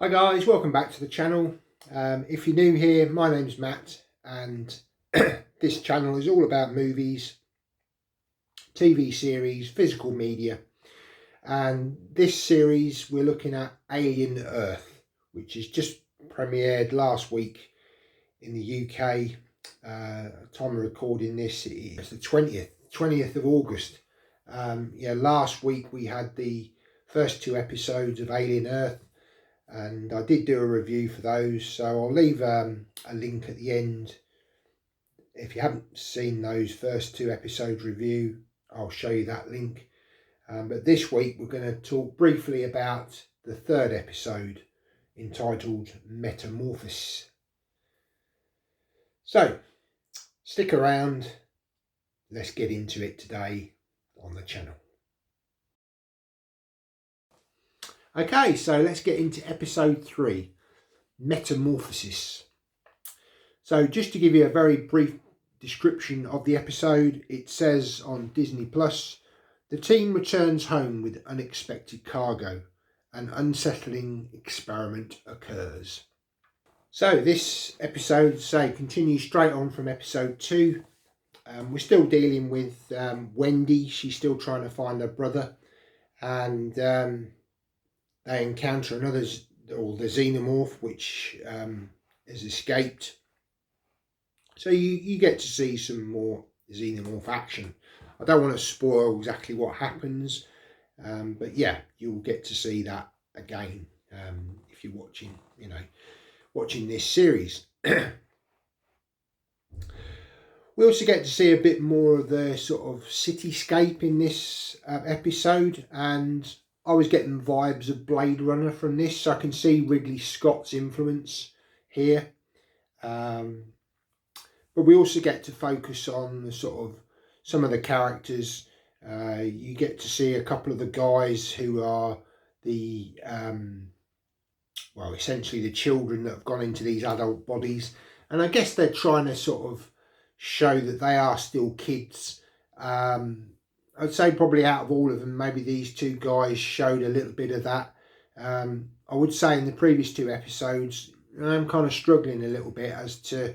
Hi guys, welcome back to the channel. If you're new here, my name's Matt and this channel is all about movies, TV series, physical media, and this series we're looking at Alien Earth, which is just premiered last week in the UK. Time of recording this is the 20th of August. Last week we had the first two episodes of Alien Earth, and I did do a review for those, so I'll leave a link at the end. If you haven't seen those first two episodes review, I'll show you that link. But this week we're going to talk briefly about the third episode, entitled Metamorphosis. So stick around, let's get into it today on the channel. Okay, so let's get into episode 3, Metamorphosis. So just to give you a very brief description of the episode, it says on Disney Plus, the team returns home with unexpected cargo. An unsettling experiment occurs. So this episode, continues straight on from episode 2. We're still dealing with Wendy. She's still trying to find her brother, and they encounter the xenomorph, which has escaped. So you get to see some more xenomorph action. I don't want to spoil exactly what happens, but yeah, you'll get to see that again if you're watching this series. We also get to see a bit more of the sort of cityscape in this episode, and I was getting vibes of Blade Runner from this, so I can see Ridley Scott's influence here. But we also get to focus on the sort of some of the characters. You get to see a couple of the guys who are the essentially the children that have gone into these adult bodies, and I guess they're trying to sort of show that they are still kids. I'd say probably out of all of them, maybe these two guys showed a little bit of that. I would say in the previous two episodes, I'm kind of struggling a little bit as to,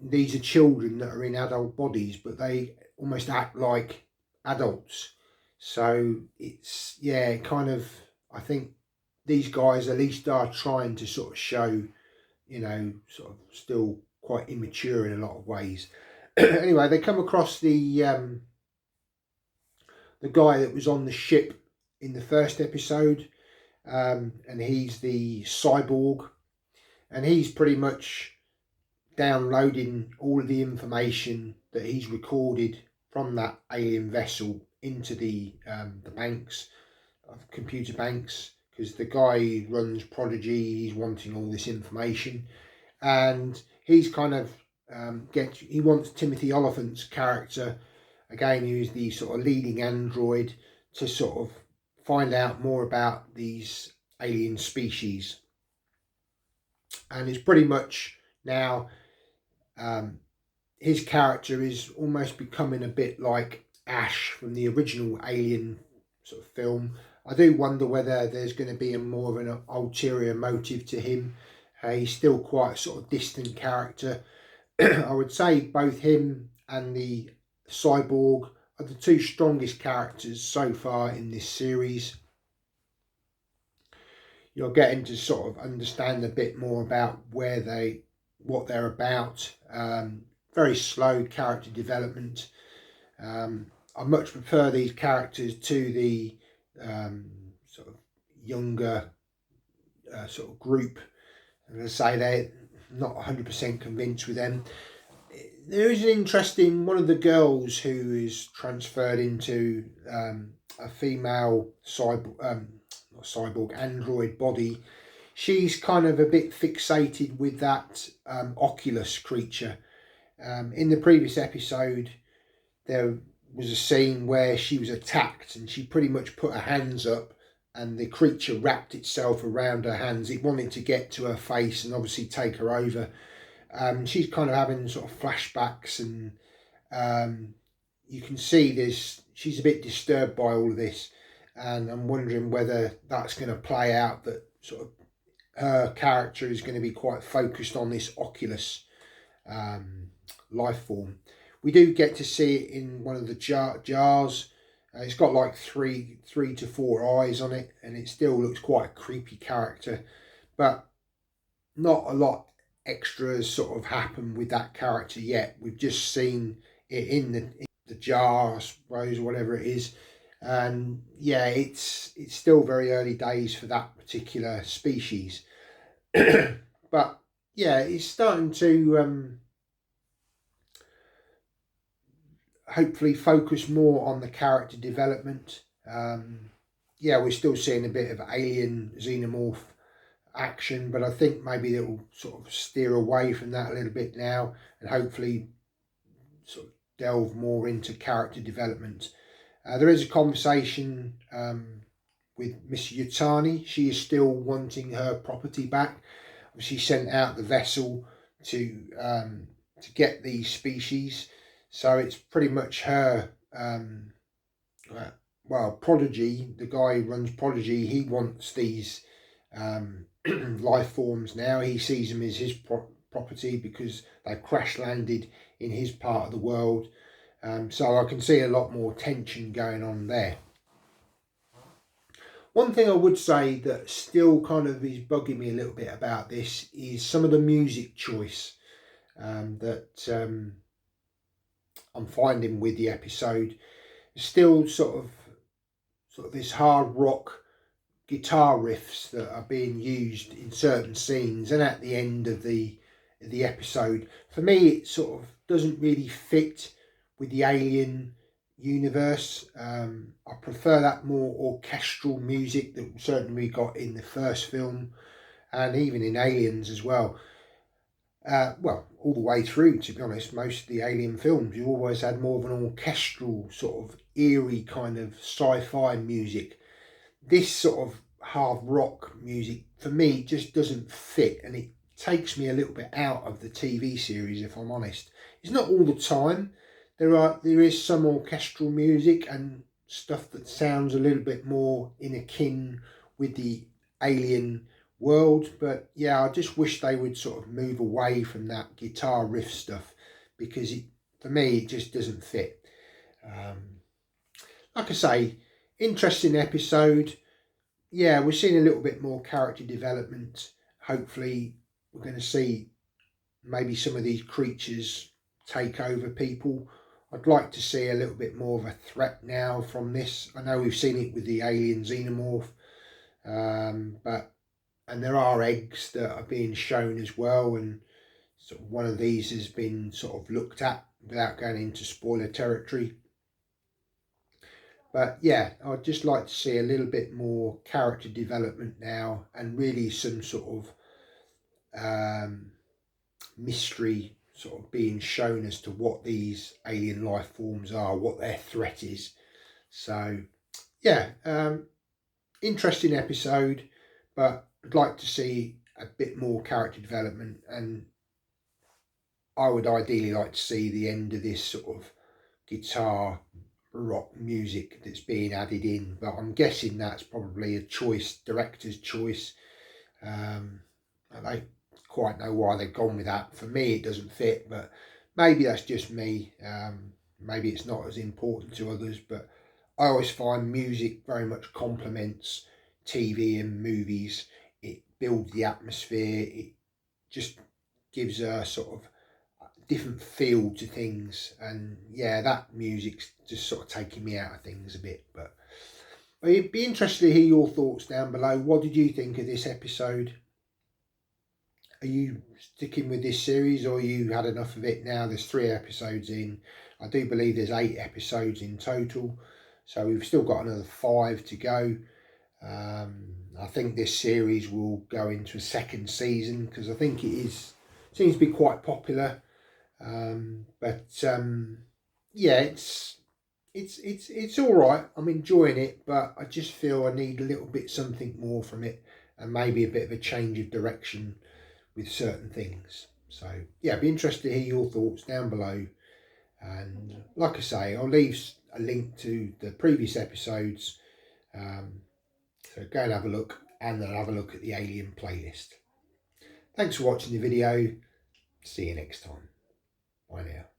these are children that are in adult bodies, but they almost act like adults. So it's, I think these guys at least are trying to sort of show, sort of still quite immature in a lot of ways. Anyway, they come across the guy that was on the ship in the first episode, and he's the cyborg, and he's pretty much downloading all of the information that he's recorded from that alien vessel into the banks, computer banks, because the guy who runs Prodigy, he's wanting all this information, and he's kind of he wants Timothy Oliphant's character, again, who's the sort of leading android, to sort of find out more about these alien species. And it's pretty much now his character is almost becoming a bit like Ash from the original Alien sort of film. I do wonder whether there's going to be more of an ulterior motive to him. He's still quite a sort of distant character. I would say both him and the cyborg are the two strongest characters so far in this series. You're getting to sort of understand a bit more about what they're about. Very slow character development. I much prefer these characters to the sort of younger sort of group. As I say, they're not 100% convinced with them. There is an interesting, one of the girls who is transferred into a female cyborg android body. She's kind of a bit fixated with that Oculus creature. In the previous episode, there was a scene where she was attacked and she pretty much put her hands up and the creature wrapped itself around her hands. It wanted to get to her face and obviously take her over. She's kind of having sort of flashbacks, and you can see she's a bit disturbed by all of this, and I'm wondering whether that's going to play out, that sort of her character is going to be quite focused on this Oculus life form. We do get to see it in one of the jars. It's got like three to four eyes on it, and it still looks quite a creepy character, but not a lot extras sort of happen with that character yet. We've just seen it in the jar, I suppose, whatever it is, and yeah, it's still very early days for that particular species. But yeah, it's starting to hopefully focus more on the character development. Yeah, we're still seeing a bit of alien xenomorph action, but I think maybe it will sort of steer away from that a little bit now, and hopefully sort of delve more into character development. There is a conversation with Miss Yutani. She is still wanting her property back. She sent out the vessel to get these species, so it's pretty much her. Well, Prodigy, the guy who runs Prodigy, he wants these life forms now. He sees them as his property because they crash landed in his part of the world. So I can see a lot more tension going on there. One thing I would say that still kind of is bugging me a little bit about this is some of the music choice that I'm finding with the episode. Still sort of this hard rock guitar riffs that are being used in certain scenes and at the end of the episode. For me, it sort of doesn't really fit with the Alien universe. I prefer that more orchestral music that certainly we got in the first film and even in Aliens as well. Well, all the way through, to be honest, most of the Alien films, you always had more of an orchestral, sort of eerie kind of sci-fi music. This sort of hard rock music, for me, just doesn't fit, and it takes me a little bit out of the TV series, if I'm honest. It's not all the time. There is some orchestral music and stuff that sounds a little bit more in akin with the Alien world, but yeah, I just wish they would sort of move away from that guitar riff stuff, because for me it just doesn't fit. Like I say, interesting episode. Yeah, we're seeing a little bit more character development. Hopefully we're going to see maybe some of these creatures take over people. I'd like to see a little bit more of a threat now from this. I know we've seen it with the alien xenomorph, and there are eggs that are being shown as well, and sort of one of these has been sort of looked at without going into spoiler territory. But yeah, I'd just like to see a little bit more character development now, and really some sort of mystery sort of being shown as to what these alien life forms are, what their threat is. So yeah, interesting episode, but I'd like to see a bit more character development, and I would ideally like to see the end of this sort of guitar rock music that's being added in, but I'm guessing that's probably a director's choice. I don't quite know why they've gone with that. For me it doesn't fit, but maybe that's just me. Maybe it's not as important to others, but I always find music very much complements TV and movies. It builds the atmosphere, it just gives a sort of different feel to things, and yeah, that music's just sort of taking me out of things a bit. But I'd be interested to hear your thoughts down below. What did you think of this episode? Are you sticking with this series, or you had enough of it now? There's 3 episodes in. I do believe there's 8 episodes in total, so we've still got another 5 to go. I think this series will go into a second season, because I think seems to be quite popular. Yeah, it's all right. I'm enjoying it, but I just feel I need a little bit something more from it, and maybe a bit of a change of direction with certain things. So yeah, I'd be interested to hear your thoughts down below. And like I say, I'll leave a link to the previous episodes, so go and have a look. and they'll have a look at the Alien playlist. Thanks for watching the video. See you next time. Bye now.